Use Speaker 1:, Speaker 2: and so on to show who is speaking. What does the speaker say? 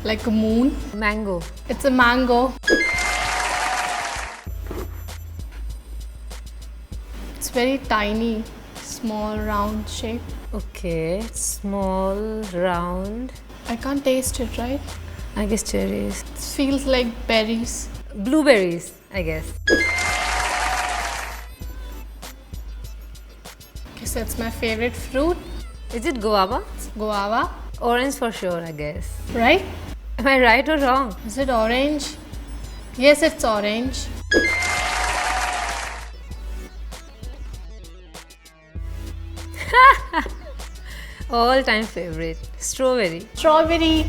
Speaker 1: Like a moon.
Speaker 2: Mango.
Speaker 1: It's a mango. It's very tiny, small, round shape.
Speaker 2: Okay, small, round.
Speaker 1: I can't taste it, right?
Speaker 2: I guess cherries.
Speaker 1: It feels like berries.
Speaker 2: Blueberries, I guess.
Speaker 1: Okay, so it's my favorite fruit.
Speaker 2: Is it guava?
Speaker 1: It's guava,
Speaker 2: Orange for sure, I guess.
Speaker 1: right?
Speaker 2: Am I right or wrong?
Speaker 1: Is it orange? Yes, it's orange.
Speaker 2: All time favorite. Strawberry.
Speaker 1: Strawberry.